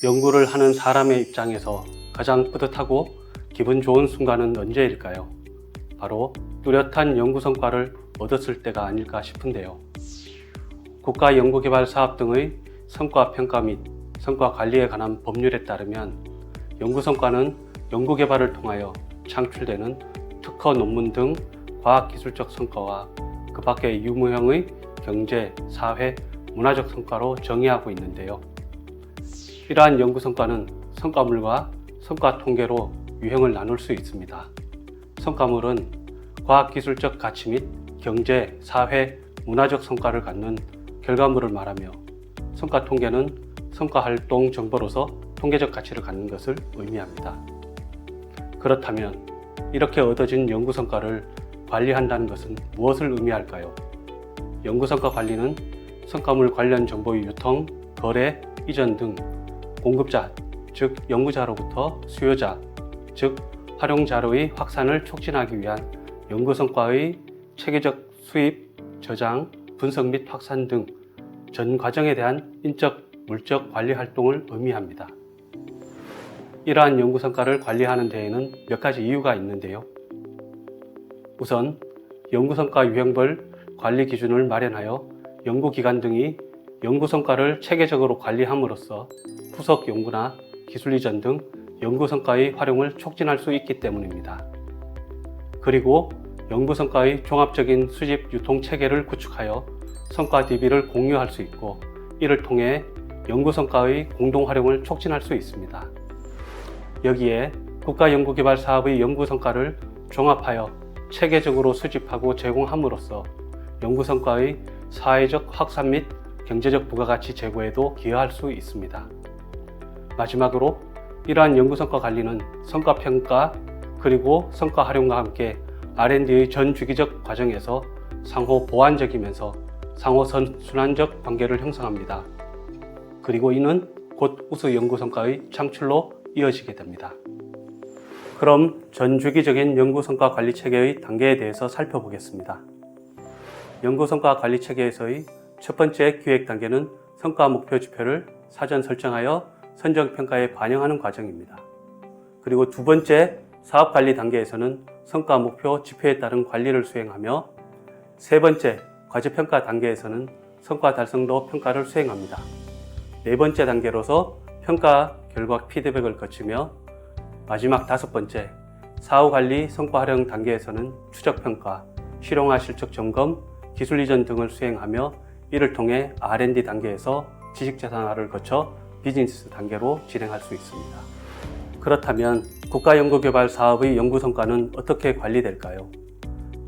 연구를 하는 사람의 입장에서 가장 뿌듯하고 기분 좋은 순간은 언제일까요? 바로 뚜렷한 연구 성과를 얻었을 때가 아닐까 싶은데요. 국가연구개발사업 등의 성과 평가 및 성과 관리에 관한 법률에 따르면 연구 성과는 연구개발을 통하여 창출되는 특허 논문 등 과학기술적 성과와 그 밖의 유무형의 경제, 사회, 문화적 성과로 정의하고 있는데요. 이러한 연구 성과는 성과물과 성과 통계로 유형을 나눌 수 있습니다. 성과물은 과학기술적 가치 및 경제, 사회, 문화적 성과를 갖는 결과물을 말하며 성과 통계는 성과활동 정보로서 통계적 가치를 갖는 것을 의미합니다. 그렇다면 이렇게 얻어진 연구 성과를 관리한다는 것은 무엇을 의미할까요? 연구 성과 관리는 성과물 관련 정보의 유통, 거래, 이전 등 공급자, 즉 연구자로부터 수요자, 즉 활용자로의 확산을 촉진하기 위한 연구 성과의 체계적 수입, 저장, 분석 및 확산 등 전 과정에 대한 인적, 물적 관리 활동을 의미합니다. 이러한 연구 성과를 관리하는 데에는 몇 가지 이유가 있는데요. 우선 연구 성과 유형별 관리 기준을 마련하여 연구기관 등이 연구 성과를 체계적으로 관리함으로써 후속 연구나 기술 이전 등 연구 성과의 활용을 촉진할 수 있기 때문입니다. 그리고 연구 성과의 종합적인 수집 유통 체계를 구축하여 성과 DB를 공유할 수 있고 이를 통해 연구 성과의 공동 활용을 촉진할 수 있습니다. 여기에 국가연구개발 사업의 연구 성과를 종합하여 체계적으로 수집하고 제공함으로써 연구 성과의 사회적 확산 및 경제적 부가가치 제고에도 기여할 수 있습니다. 마지막으로 이러한 연구 성과 관리는 성과 평가 그리고 성과 활용과 함께 R&D의 전 주기적 과정에서 상호 보완적이면서 상호 선순환적 관계를 형성합니다. 그리고 이는 곧 우수 연구 성과의 창출로 이어지게 됩니다. 그럼 전주기적인 연구 성과 관리 체계의 단계에 대해서 살펴보겠습니다. 연구 성과 관리 체계에서의 첫 번째 기획 단계는 성과 목표 지표를 사전 설정하여 선정 평가에 반영하는 과정입니다. 그리고 두 번째 사업 관리 단계에서는 성과 목표 지표에 따른 관리를 수행하며 세 번째 과제 평가 단계에서는 성과 달성도 평가를 수행합니다. 네 번째 단계로서 평가 결과 피드백을 거치며 마지막 다섯 번째 사후 관리 성과 활용 단계에서는 추적 평가, 실용화 실적 점검, 기술 이전 등을 수행하며 이를 통해 R&D 단계에서 지식자산화를 거쳐 비즈니스 단계로 진행할 수 있습니다. 그렇다면 국가연구개발 사업의 연구 성과는 어떻게 관리될까요?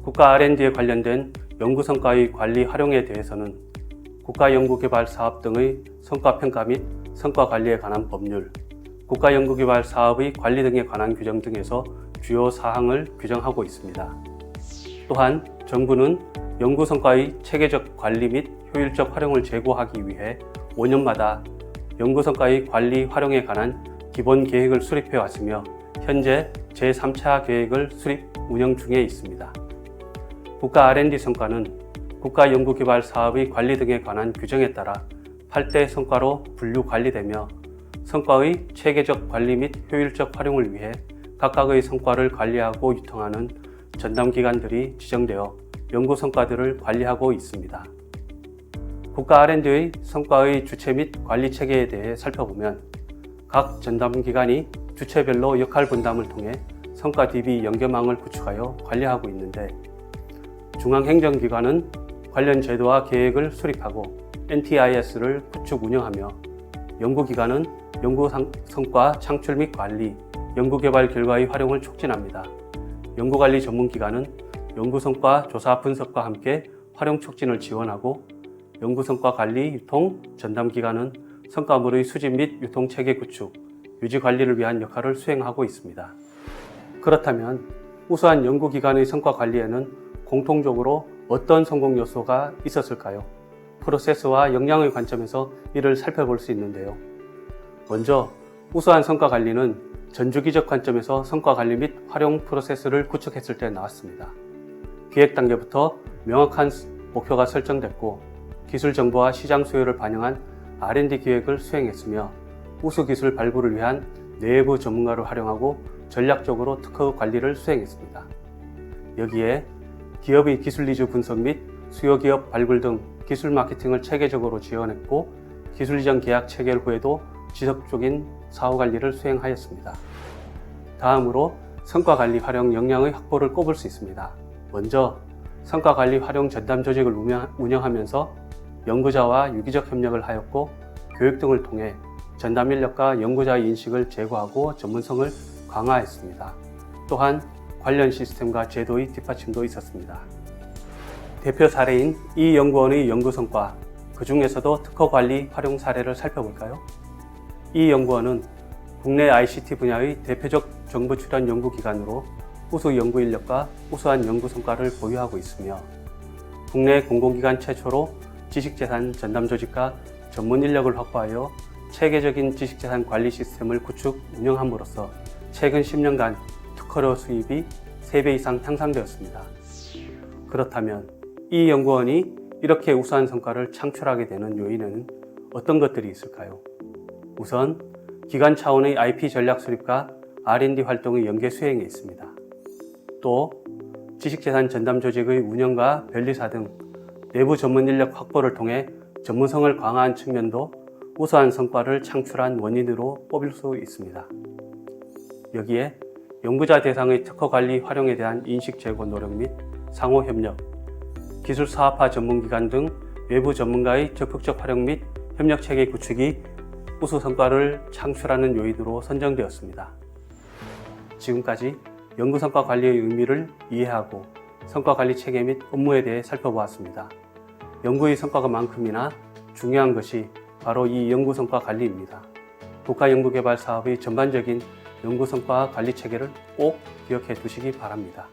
국가 R&D에 관련된 연구 성과의 관리 활용에 대해서는 국가연구개발 사업 등의 성과 평가 및 성과 관리에 관한 법률, 국가연구개발 사업의 관리 등에 관한 규정 등에서 주요 사항을 규정하고 있습니다. 또한 정부는 연구 성과의 체계적 관리 및 효율적 활용을 제고하기 위해 5년마다 연구 성과의 관리 활용에 관한 기본 계획을 수립해 왔으며 현재 제3차 계획을 수립 운영 중에 있습니다. 국가 R&D 성과는 국가연구개발 사업의 관리 등에 관한 규정에 따라 8대 성과로 분류 관리되며 성과의 체계적 관리 및 효율적 활용을 위해 각각의 성과를 관리하고 유통하는 전담기관들이 지정되어 연구 성과들을 관리하고 있습니다. 국가 R&D의 성과의 주체 및 관리 체계에 대해 살펴보면 각 전담기관이 주체별로 역할 분담을 통해 성과 DB 연계망을 구축하여 관리하고 있는데 중앙행정기관은 관련 제도와 계획을 수립하고 NTIS를 구축 운영하며 연구기관은 연구 성과 창출 및 관리, 연구개발 결과의 활용을 촉진합니다. 연구관리 전문기관은 연구성과 조사 분석과 함께 활용 촉진을 지원하고 연구성과 관리, 유통, 전담기관은 성과물의 수집 및 유통체계 구축, 유지 관리를 위한 역할을 수행하고 있습니다. 그렇다면 우수한 연구기관의 성과 관리에는 공통적으로 어떤 성공 요소가 있었을까요? 프로세스와 역량의 관점에서 이를 살펴볼 수 있는데요. 먼저 우수한 성과 관리는 전주기적 관점에서 성과 관리 및 활용 프로세스를 구축했을 때 나왔습니다. 기획 단계부터 명확한 목표가 설정됐고 기술 정보와 시장 수요를 반영한 R&D 기획을 수행했으며 우수 기술 발굴을 위한 내부 전문가를 활용하고 전략적으로 특허 관리를 수행했습니다. 여기에 기업의 기술 니즈 분석 및 수요 기업 발굴 등 기술 마케팅을 체계적으로 지원했고, 기술 이전 계약 체결 후에도 지속적인 사후 관리를 수행하였습니다. 다음으로 성과 관리 활용 역량의 확보를 꼽을 수 있습니다. 먼저 성과 관리 활용 전담 조직을 운영하면서 연구자와 유기적 협력을 하였고, 교육 등을 통해 전담 인력과 연구자의 인식을 제고하고 전문성을 강화했습니다. 또한 관련 시스템과 제도의 뒷받침도 있었습니다. 대표 사례인 이 연구원의 연구 성과, 그 중에서도 특허 관리 활용 사례를 살펴볼까요? 이 연구원은 국내 ICT 분야의 대표적 정부 출연 연구기관으로 우수 연구 인력과 우수한 연구 성과를 보유하고 있으며, 국내 공공기관 최초로 지식재산 전담 조직과 전문 인력을 확보하여 체계적인 지식재산 관리 시스템을 구축, 운영함으로써 최근 10년간 특허료 수입이 3배 이상 향상되었습니다. 그렇다면 이 연구원이 이렇게 우수한 성과를 창출하게 되는 요인에는 어떤 것들이 있을까요? 우선 기관 차원의 IP 전략 수립과 R&D 활동의 연계 수행에 있습니다. 또 지식재산 전담 조직의 운영과 변리사 등 내부 전문 인력 확보를 통해 전문성을 강화한 측면도 우수한 성과를 창출한 원인으로 뽑을 수 있습니다. 여기에 연구자 대상의 특허 관리 활용에 대한 인식 제고 노력 및 상호 협력, 기술 사업화 전문기관 등 외부 전문가의 적극적 활용 및 협력 체계 구축이 우수 성과를 창출하는 요인으로 선정되었습니다. 지금까지 연구 성과 관리의 의미를 이해하고 성과 관리 체계 및 업무에 대해 살펴보았습니다. 연구의 성과만큼이나 중요한 것이 바로 이 연구 성과 관리입니다. 국가 연구개발 사업의 전반적인 연구 성과 관리 체계를 꼭 기억해 두시기 바랍니다.